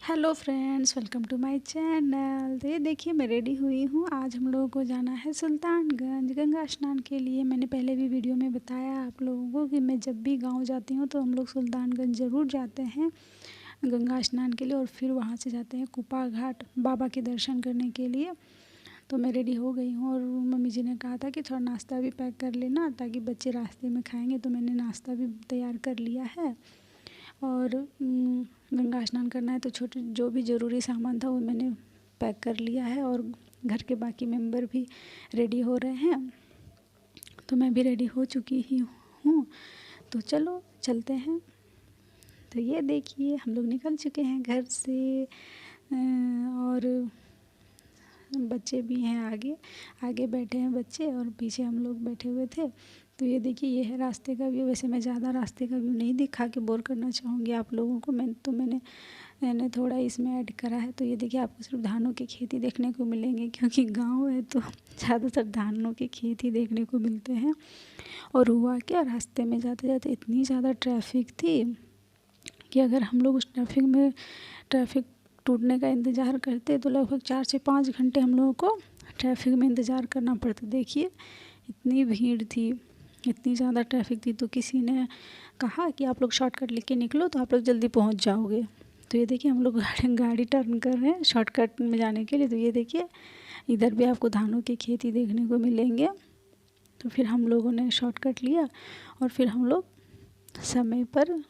Hello friends, welcome to my channel. तो ये देखिए मैं रेडी हुई हूँ। आज हम लोगों को जाना है सुल्तानगंज गंगा स्नान के लिए। मैंने पहले भी वीडियो में बताया आप लोगों को कि मैं जब भी गांव जाती हूँ तो हम लोग सुल्तानगंज ज़रूर जाते हैं गंगा स्नान के लिए, और फिर वहाँ से जाते हैं कुप्पा घाट बाबा के दर्शन करने के लिए। तो मैं रेडी हो गई हूँ और मम्मी जी ने कहा था कि थोड़ा नाश्ता भी पैक कर लेना ताकि बच्चे रास्ते में खाएँगे। तो मैंने नाश्ता भी तैयार कर लिया है और गंगा स्नान करना है तो छोटे जो भी ज़रूरी सामान था वो मैंने पैक कर लिया है, और घर के बाकी मेंबर भी रेडी हो रहे हैं। तो मैं भी रेडी हो चुकी ही हूँ, तो चलो चलते हैं। तो ये देखिए हम लोग निकल चुके हैं घर से, और बच्चे भी हैं आगे आगे बैठे हैं बच्चे, और पीछे हम लोग बैठे हुए थे। तो ये देखिए ये है रास्ते का व्यू। वैसे मैं ज़्यादा रास्ते का व्यू नहीं दिखा के बोर करना चाहूँगी आप लोगों को। मैंने थोड़ा इसमें ऐड करा है। तो ये देखिए आपको सिर्फ धानों की खेती देखने को मिलेंगे, क्योंकि गांव है तो ज़्यादातर धानों की खेती देखने को मिलते हैं। और हुआ क्या, रास्ते में जाते जाते इतनी ज़्यादा ट्रैफिक थी कि अगर हम लोग उस ट्रैफिक टूटने का इंतज़ार करते तो लगभग 4 से 5 घंटे हम लोगों को ट्रैफिक में इंतज़ार करना पड़ता। देखिए इतनी भीड़ थी, इतनी ज़्यादा ट्रैफिक थी। तो किसी ने कहा कि आप लोग शॉर्टकट लेके निकलो तो आप लोग जल्दी पहुंच जाओगे। तो ये देखिए हम लोग गाड़ी टर्न कर रहे हैं शॉर्टकट में जाने के लिए। तो ये देखिए इधर भी आपको धानों की खेती देखने को मिलेंगे। तो फिर हम लोगों ने शॉर्टकट लिया और फिर हम लोग समय पर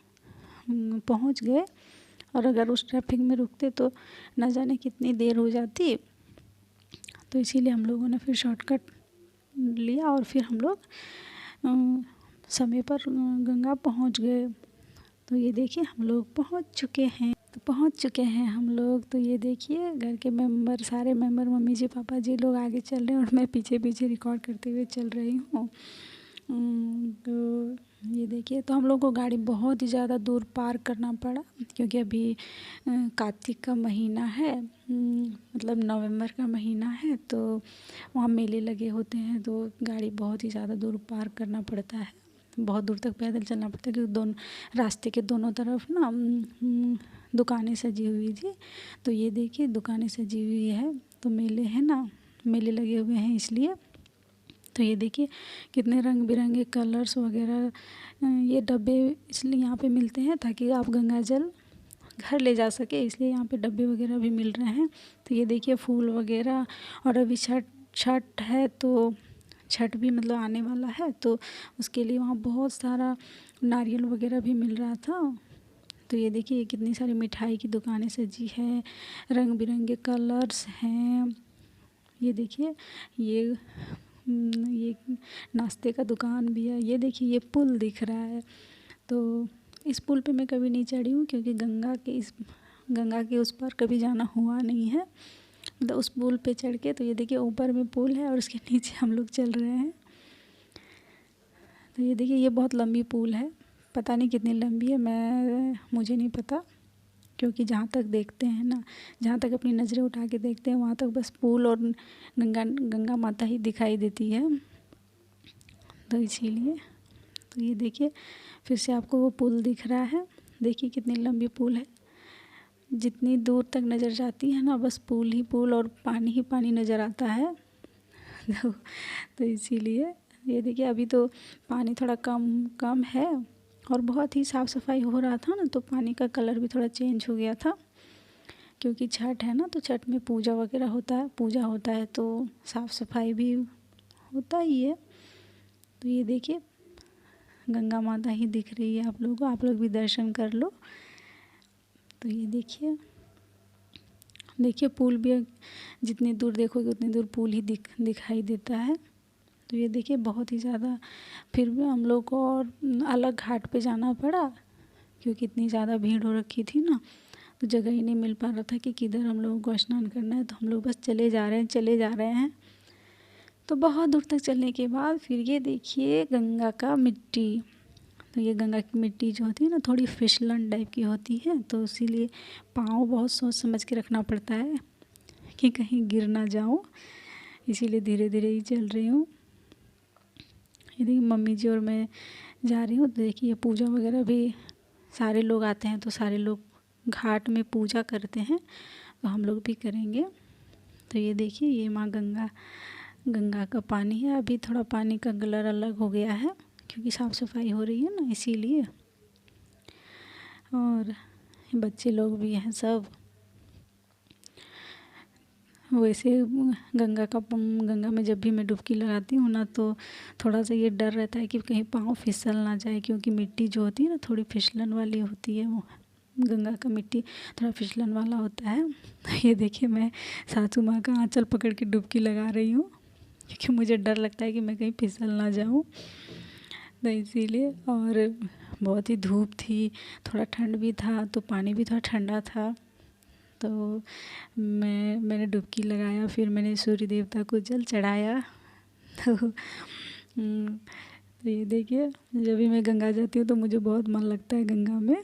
पहुंच गए। और अगर उस ट्रैफिक में रुकते तो न जाने कितनी देर हो जाती। तो इसीलिए हम लोगों ने फिर शॉर्टकट लिया और फिर हम लोग समय पर गंगा पहुंच गए। तो ये देखिए हम लोग पहुंच चुके हैं हम लोग। तो ये देखिए घर के सारे मेंबर मम्मी जी पापा जी लोग आगे चल रहे हैं और मैं पीछे पीछे रिकॉर्ड करते हुए चल रही हूँ। तो ये देखिए तो हम लोग को गाड़ी बहुत ही ज़्यादा दूर पार करना पड़ा, क्योंकि अभी कार्तिक का महीना है, मतलब नवंबर का महीना है। तो वहाँ मेले लगे होते हैं, तो गाड़ी बहुत ही ज़्यादा दूर पार करना पड़ता है। बहुत दूर तक पैदल चलना पड़ता है, क्योंकि रास्ते के दोनों तरफ ना दुकानें सजी हुई थी। तो ये देखिए दुकानें सजी हुई है, तो मेले हैं ना, मेले लगे हुए हैं इसलिए। तो ये देखिए कितने रंग बिरंगे कलर्स वगैरह ये डब्बे इसलिए यहाँ पे मिलते हैं ताकि आप गंगा जल घर ले जा सके, इसलिए यहाँ पे डब्बे वगैरह भी मिल रहे हैं। तो ये देखिए फूल वगैरह, और अभी छठ है तो छठ भी मतलब आने वाला है, तो उसके लिए वहाँ बहुत सारा नारियल वगैरह भी मिल रहा था। तो ये देखिए कितनी सारी मिठाई की दुकानें सजी है, रंग बिरंगे कलर्स हैं। ये देखिए ये नाश्ते का दुकान भी है। ये देखिए ये पुल दिख रहा है। तो इस पुल पे मैं कभी नहीं चढ़ी हूँ, क्योंकि गंगा के उस पार कभी जाना हुआ नहीं है, मतलब उस पुल पे चढ़ के। तो ये देखिए ऊपर में पुल है और उसके नीचे हम लोग चल रहे हैं। तो ये देखिए ये बहुत लंबी पुल है, पता नहीं कितनी लंबी है, मुझे नहीं पता, क्योंकि जहाँ तक देखते हैं ना, जहाँ तक अपनी नज़रें उठा के देखते हैं वहाँ तक बस पुल और गंगा माता ही दिखाई देती है। तो इसीलिए तो ये देखिए फिर से आपको वो पुल दिख रहा है। देखिए कितनी लंबी पुल है, जितनी दूर तक नज़र जाती है ना बस पुल ही पुल और पानी ही पानी नज़र आता है। तो इसीलिए ये देखिए अभी तो पानी थोड़ा कम है, और बहुत ही साफ़ सफाई हो रहा था ना, तो पानी का कलर भी थोड़ा चेंज हो गया था, क्योंकि छठ है ना, तो छठ में पूजा वगैरह पूजा होता है तो साफ़ सफाई भी होता ही है। तो ये देखिए गंगा माता ही दिख रही है आप लोगों को, आप लोग भी दर्शन कर लो। तो ये देखिए पुल भी जितनी दूर देखोगे उतनी दूर पुल ही दिखाई देता है। तो ये देखिए बहुत ही ज़्यादा, फिर भी हम लोग को और अलग घाट पे जाना पड़ा, क्योंकि इतनी ज़्यादा भीड़ हो रखी थी ना, तो जगह ही नहीं मिल पा रहा था कि किधर हम लोगों को स्नान करना है। तो हम लोग बस चले जा रहे हैं। तो बहुत दूर तक चलने के बाद फिर ये देखिए गंगा का मिट्टी। तो ये गंगा की मिट्टी जो होती है ना थोड़ी फिसलन टाइप की होती है, तो इसीलिए पाँव बहुत सोच समझ के रखना पड़ता है कि कहीं गिर ना जाऊँ, इसीलिए धीरे धीरे ही चल रही हूँ। ये देखिए मम्मी जी और मैं जा रही हूँ। तो देखिए पूजा वगैरह भी सारे लोग आते हैं, तो सारे लोग घाट में पूजा करते हैं, तो हम लोग भी करेंगे। तो ये देखिए, ये माँ गंगा का पानी है। अभी थोड़ा पानी का कलर अलग हो गया है क्योंकि साफ़ सफाई हो रही है ना, इसीलिए। और बच्चे लोग भी हैं सब। वैसे गंगा में जब भी मैं डुबकी लगाती हूँ ना, तो थोड़ा सा ये डर रहता है कि कहीं पाँव फिसल ना जाए, क्योंकि मिट्टी जो होती है ना थोड़ी फिसलन वाली होती है। वो गंगा का मिट्टी थोड़ा फिसलन वाला होता है। ये देखिए, मैं सासू माँ का आंचल पकड़ के डुबकी लगा रही हूँ क्योंकि मुझे डर लगता है कि मैं कहीं फिसल ना जाऊँ, तो इसीलिए। और बहुत ही धूप थी, थोड़ा ठंड भी था, तो पानी भी थोड़ा ठंडा था। तो मैंने डुबकी लगाया, फिर मैंने सूर्य देवता को जल चढ़ाया। तो ये देखिए, जब भी मैं गंगा जाती हूँ तो मुझे बहुत मन लगता है गंगा में,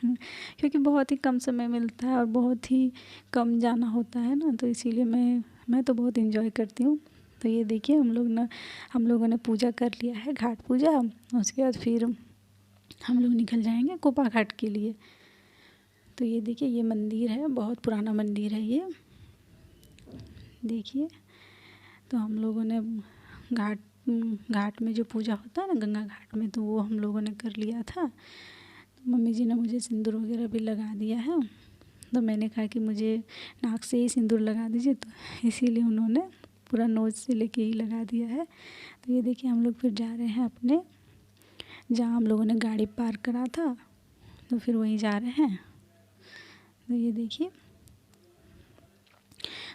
क्योंकि बहुत ही कम समय मिलता है और बहुत ही कम जाना होता है ना, तो इसीलिए मैं तो बहुत एंजॉय करती हूँ। तो ये देखिए, हम लोगों ने पूजा कर लिया है, घाट पूजा। उसके बाद फिर हम लोग निकल जाएंगे कोपा घाट के लिए। तो ये देखिए, ये मंदिर है, बहुत पुराना मंदिर है ये, देखिए। तो हम लोगों ने घाट में जो पूजा होता है ना, गंगा घाट में, तो वो हम लोगों ने कर लिया था। तो मम्मी जी ने मुझे सिंदूर वगैरह भी लगा दिया है। तो मैंने कहा कि मुझे नाक से ही सिंदूर लगा दीजिए, तो इसीलिए उन्होंने पूरा नोज से लेके ही लगा दिया है। तो ये देखिए, हम लोग फिर जा रहे हैं अपने जहाँ हम लोगों ने गाड़ी पार्क करा था, तो फिर वहीं जा रहे हैं। तो ये देखिए,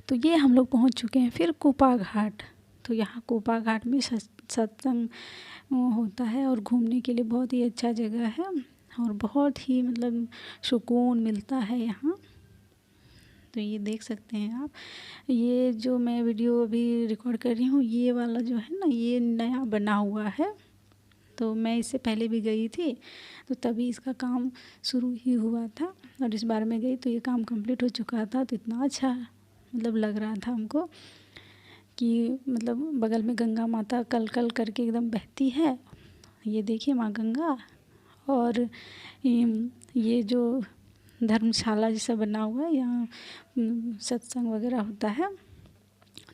तो ये हम लोग पहुंच चुके हैं फिर कोपा घाट। तो यहाँ कोपा घाट में सत्संग होता है और घूमने के लिए बहुत ही अच्छा जगह है और बहुत ही मतलब सुकून मिलता है यहाँ। तो ये देख सकते हैं आप, ये जो मैं वीडियो अभी रिकॉर्ड कर रही हूँ, ये वाला जो है ना, ये नया बना हुआ है। तो मैं इससे पहले भी गई थी, तो तभी इसका काम शुरू ही हुआ था, और इस बार मैं गई तो ये काम कंप्लीट हो चुका था। तो इतना अच्छा मतलब लग रहा था हमको कि मतलब बगल में गंगा माता कल कल करके एकदम बहती है। ये देखिए माँ गंगा, और ये जो धर्मशाला जैसा बना हुआ है, यहाँ सत्संग वगैरह होता है।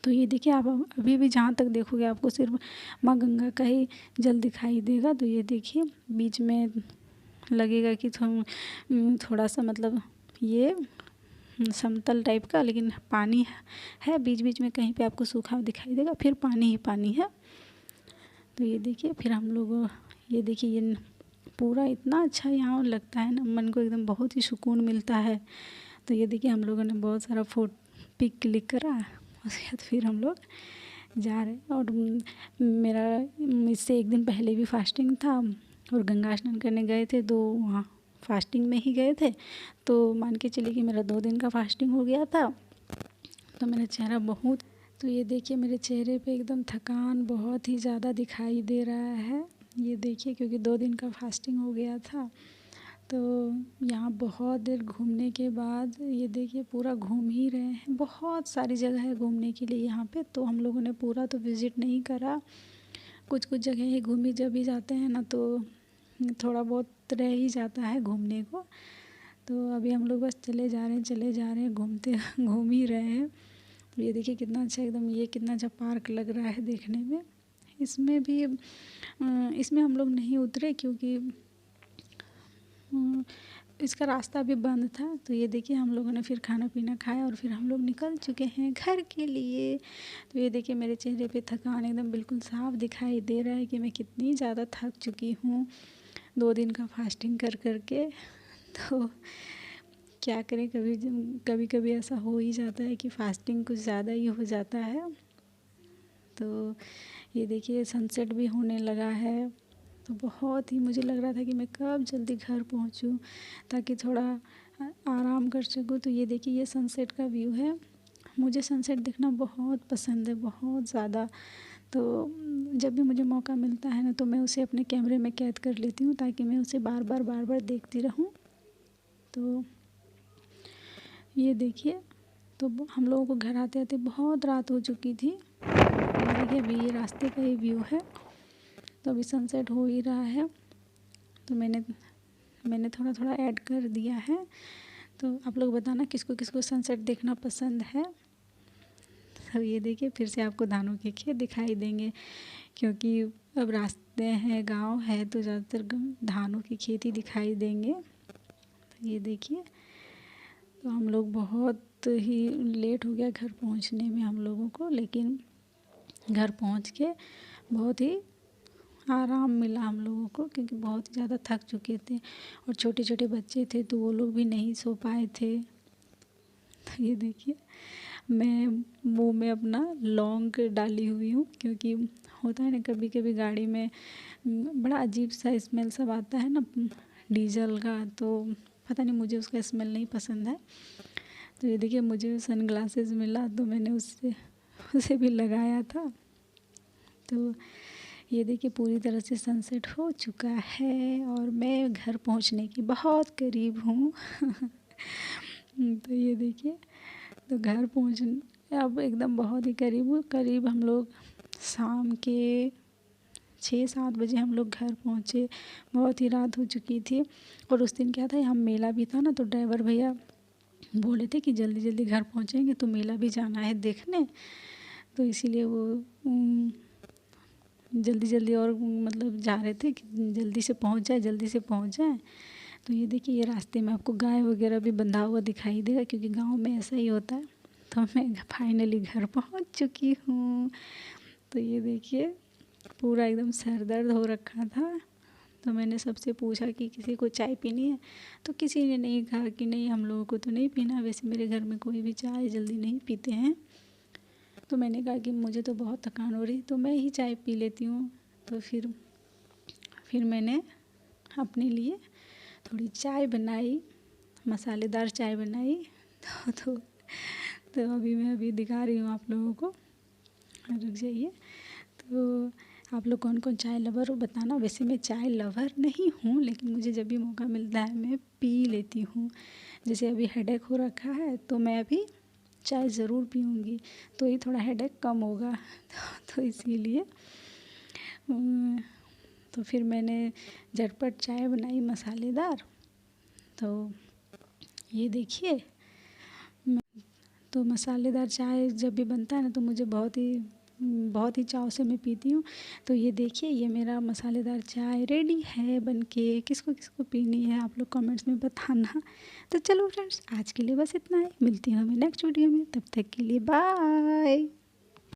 तो ये देखिए, आप अभी भी जहाँ तक देखोगे आपको सिर्फ माँ गंगा का ही जल दिखाई देगा। तो ये देखिए, बीच में लगेगा कि थोड़ा सा मतलब ये समतल टाइप का, लेकिन पानी है बीच बीच में, कहीं पे आपको सूखा दिखाई देगा, फिर पानी ही पानी है। तो ये देखिए, फिर हम लोग ये देखिए, ये पूरा इतना अच्छा यहाँ लगता है ना, मन को एकदम बहुत ही सुकून मिलता है। तो ये देखिए, हम लोगों ने बहुत सारा पिक क्लिक करा, उसके बाद फिर हम लोग जा रहे हैं। और मेरा इससे एक दिन पहले भी फास्टिंग था, और गंगा स्नान करने गए थे, तो वहाँ फास्टिंग में ही गए थे। तो मान के चलिए कि मेरा 2 दिन का फास्टिंग हो गया था। तो मेरा चेहरा बहुत, तो ये देखिए मेरे चेहरे पे एकदम थकान बहुत ही ज़्यादा दिखाई दे रहा है। ये देखिए, क्योंकि 2 दिन का फास्टिंग हो गया था। तो यहाँ बहुत देर घूमने के बाद ये देखिए पूरा घूम ही रहे हैं। बहुत सारी जगह है घूमने के लिए यहाँ पे, तो हम लोगों ने पूरा तो विज़िट नहीं करा, कुछ कुछ जगह ही घूमी। जब भी जाते हैं ना, तो थोड़ा बहुत रह ही जाता है घूमने को। तो अभी हम लोग बस चले जा रहे हैं, घूमते घूम ही रहे हैं। ये देखिए कितना अच्छा, एकदम ये कितना अच्छा पार्क लग रहा है देखने में। इसमें हम लोग नहीं उतरे क्योंकि इसका रास्ता भी बंद था। तो ये देखिए, हम लोगों ने फिर खाना पीना खाया और फिर हम लोग निकल चुके हैं घर के लिए। तो ये देखिए, मेरे चेहरे पे थकान एकदम बिल्कुल साफ दिखाई दे रहा है कि मैं कितनी ज़्यादा थक चुकी हूँ 2 दिन का फास्टिंग कर के। तो क्या करें, कभी कभी ऐसा हो ही जाता है कि फास्टिंग कुछ ज़्यादा ही हो जाता है। तो ये देखिए, सनसेट भी होने लगा है। तो बहुत ही मुझे लग रहा था कि मैं कब जल्दी घर पहुंचूं ताकि थोड़ा आराम कर सकूं। तो ये देखिए, ये सनसेट का व्यू है। मुझे सनसेट देखना बहुत पसंद है, बहुत ज़्यादा। तो जब भी मुझे मौका मिलता है ना, तो मैं उसे अपने कैमरे में कैद कर लेती हूँ ताकि मैं उसे बार बार देखती रहूँ। तो ये देखिए, तो हम लोगों को घर आते आते बहुत रात हो चुकी थी। देखिए, अभी ये रास्ते का ही व्यू है। तो अभी सनसेट हो ही रहा है। तो मैंने मैंने थोड़ा थोड़ा ऐड कर दिया है। तो आप लोग बताना किसको किसको सनसेट देखना पसंद है। तो ये देखिए फिर से आपको धानों के खेत दिखाई देंगे, क्योंकि अब रास्ते हैं, गांव है, तो ज़्यादातर धानों की खेती दिखाई देंगे। तो ये देखिए, तो हम लोग बहुत ही लेट हो गया घर पहुंचने में हम लोगों को, लेकिन घर पहुंच के बहुत ही आराम मिला हम लोगों को, क्योंकि बहुत ही ज़्यादा थक चुके थे और छोटे छोटे बच्चे थे तो वो लोग भी नहीं सो पाए थे। तो ये देखिए, मैं मुंह में अपना लौंग डाली हुई हूँ, क्योंकि होता है ना कभी कभी गाड़ी में बड़ा अजीब सा स्मेल सब आता है ना डीजल का, तो पता नहीं मुझे उसका स्मेल नहीं पसंद है। तो ये देखिए, मुझे सनग्लासेस मिला तो मैंने उसे भी लगाया था। तो ये देखिए, पूरी तरह से सनसेट हो चुका है और मैं घर पहुंचने की बहुत करीब हूँ। तो ये देखिए, तो घर पहुंच अब एकदम बहुत ही करीब हूँ। करीब हम लोग शाम के 6-7 बजे हम लोग घर पहुँचे। बहुत ही रात हो चुकी थी और उस दिन क्या था, हम मेला भी था ना, तो ड्राइवर भैया बोले थे कि जल्दी जल्दी घर पहुँचेंगे, तो मेला भी जाना है देखने। तो इसीलिए वो जल्दी जल्दी और मतलब जा रहे थे कि जल्दी से पहुँच जाए, जल्दी से पहुँच जाए। तो ये देखिए, ये रास्ते में आपको गाय वगैरह भी बंधा हुआ दिखाई देगा, क्योंकि गांव में ऐसा ही होता है। तो मैं फाइनली घर पहुंच चुकी हूँ। तो ये देखिए, पूरा एकदम सर दर्द हो रखा था। तो मैंने सबसे पूछा कि किसी को चाय पीनी है, तो किसी ने नहीं कहा कि नहीं हम लोगों को तो नहीं पीना। वैसे मेरे घर में कोई भी चाय जल्दी नहीं पीते हैं। तो मैंने कहा कि मुझे तो बहुत थकान हो रही, तो मैं ही चाय पी लेती हूँ। तो फिर मैंने अपने लिए थोड़ी चाय बनाई, मसालेदार चाय बनाई। तो अभी मैं दिखा रही हूँ आप लोगों को, रुक जाइए। तो आप लोग कौन कौन चाय लवर हो बताना। वैसे मैं चाय लवर नहीं हूँ, लेकिन मुझे जब भी मौका मिलता है मैं पी लेती हूँ। जैसे अभी हेडेक हो रखा है तो मैं अभी चाय ज़रूर पीऊँगी, तो ये थोड़ा हेडेक कम होगा। तो इसीलिए तो फिर मैंने झटपट चाय बनाई मसालेदार। तो ये देखिए, तो मसालेदार चाय जब भी बनता है ना, तो मुझे बहुत ही चाव से मैं पीती हूँ। तो ये देखिए, ये मेरा मसालेदार चाय रेडी है बनके। किसको किसको पीनी है आप लोग कमेंट्स में बताना। तो चलो फ्रेंड्स, आज के लिए बस इतना ही। मिलती हूँ मैं नेक्स्ट वीडियो में, तब तक के लिए बाय।